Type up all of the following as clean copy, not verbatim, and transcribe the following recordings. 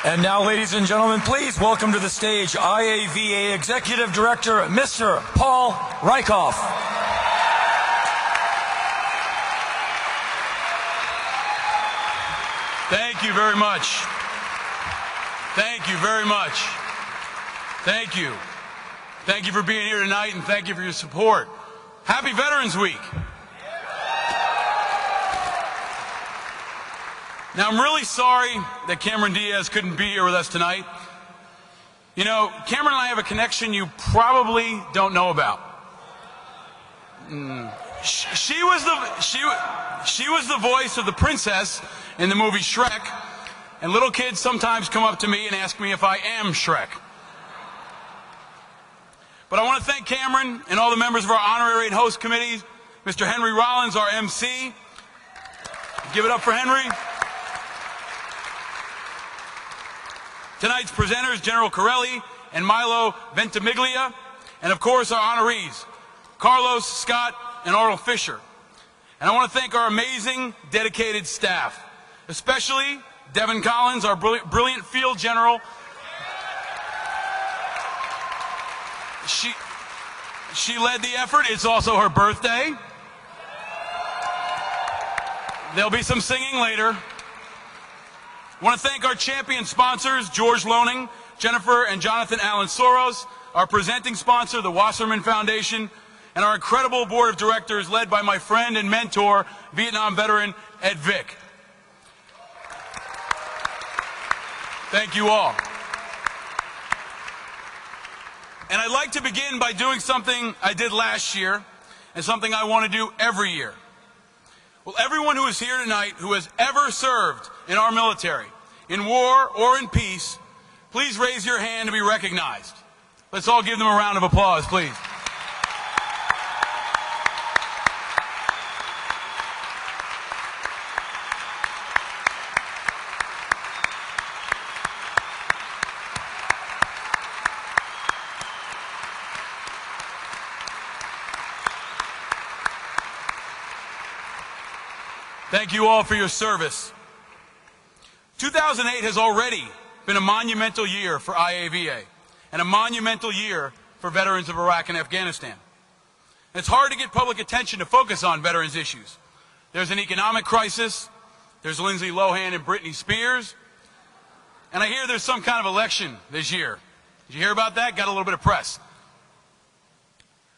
And now, ladies and gentlemen, please welcome to the stage IAVA Executive Director, Mr. Paul Rieckhoff. Thank you very much. Thank you very much. Thank you. Thank you for being here tonight, and thank you for your support. Happy Veterans Week. Now, I'm really sorry that Cameron Diaz couldn't be here with us tonight. You know, Cameron and I have a connection you probably don't know about. She was the voice of the princess in the movie Shrek, and little kids sometimes come up to me and ask me if I am Shrek. But I want to thank Cameron and all the members of our honorary and host committees, Mr. Henry Rollins, our MC. Give it up for Henry. Tonight's presenters, General Corelli and Milo Ventimiglia, and of course our honorees, Carlos, Scott, and Arnold Fisher. And I want to thank our amazing, dedicated staff, especially Devin Collins, our brilliant field general. She led the effort. It's also her birthday. There'll be some singing later. I want to thank our champion sponsors, George Loaning, Jennifer and Jonathan Allen Soros, our presenting sponsor, the Wasserman Foundation, and our incredible board of directors led by my friend and mentor, Vietnam veteran Ed Vick. Thank you all. And I'd like to begin by doing something I did last year and something I want to do every year. Well, everyone who is here tonight who has ever served in our military, in war or in peace, please raise your hand to be recognized. Let's all give them a round of applause, please. Thank you all for your service. 2008 has already been a monumental year for IAVA and a monumental year for veterans of Iraq and Afghanistan. And it's hard to get public attention to focus on veterans issues. There's an economic crisis, there's Lindsay Lohan and Britney Spears, and I hear there's some kind of election this year. Did you hear about that? Got a little bit of press.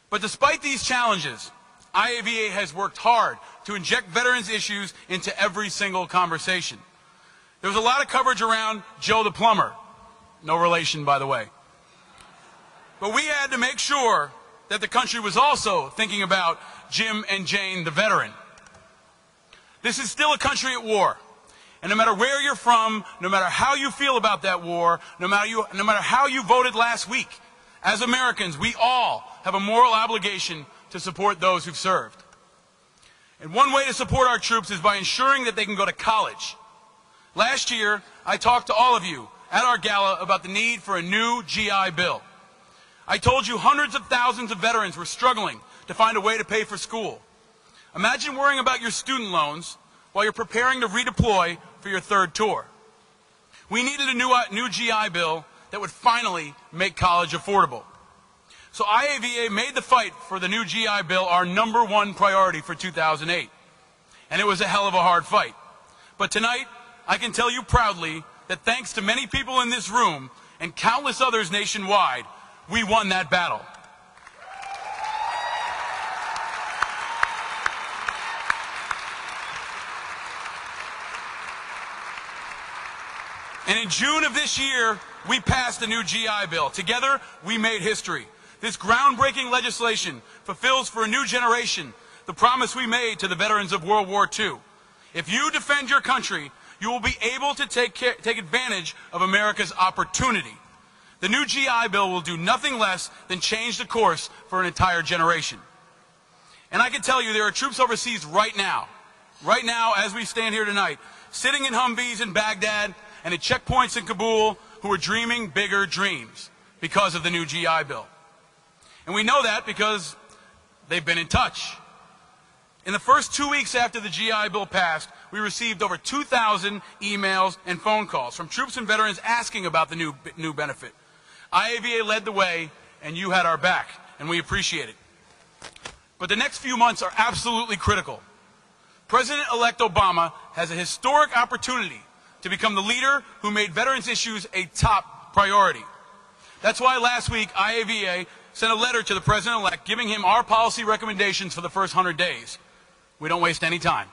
But despite these challenges, IAVA has worked hard to inject veterans issues into every single conversation. There was a lot of coverage around Joe the plumber. No relation, by the way. But we had to make sure that the country was also thinking about Jim and Jane the veteran. This is still a country at war. And no matter where you're from, no matter how you feel about that war, no matter how you voted last week, as Americans, we all have a moral obligation to support those who've served. And one way to support our troops is by ensuring that they can go to college. Last year, I talked to all of you at our gala about the need for a new GI Bill. I told you hundreds of thousands of veterans were struggling to find a way to pay for school. Imagine worrying about your student loans while you're preparing to redeploy for your third tour. We needed a new GI Bill that would finally make college affordable. So IAVA made the fight for the new GI Bill our #1 priority for 2008. And it was a hell of a hard fight. But tonight, I can tell you proudly that thanks to many people in this room and countless others nationwide, we won that battle. And in June of this year, we passed the new GI Bill. Together, we made history. This groundbreaking legislation fulfills for a new generation the promise we made to the veterans of World War II. If you defend your country, you will be able to take advantage of America's opportunity. The new GI Bill will do nothing less than change the course for an entire generation. And I can tell you there are troops overseas right now as we stand here tonight, sitting in Humvees in Baghdad and at checkpoints in Kabul who are dreaming bigger dreams because of the new GI Bill. And we know that because they've been in touch. In the first 2 weeks after the GI Bill passed, we received over 2,000 emails and phone calls from troops and veterans asking about the new benefit. IAVA led the way, and you had our back, and we appreciate it. But the next few months are absolutely critical. President-elect Obama has a historic opportunity to become the leader who made veterans issues a top priority. That's why last week IAVA sent a letter to the President-elect giving him our policy recommendations for the first 100 days. We don't waste any time.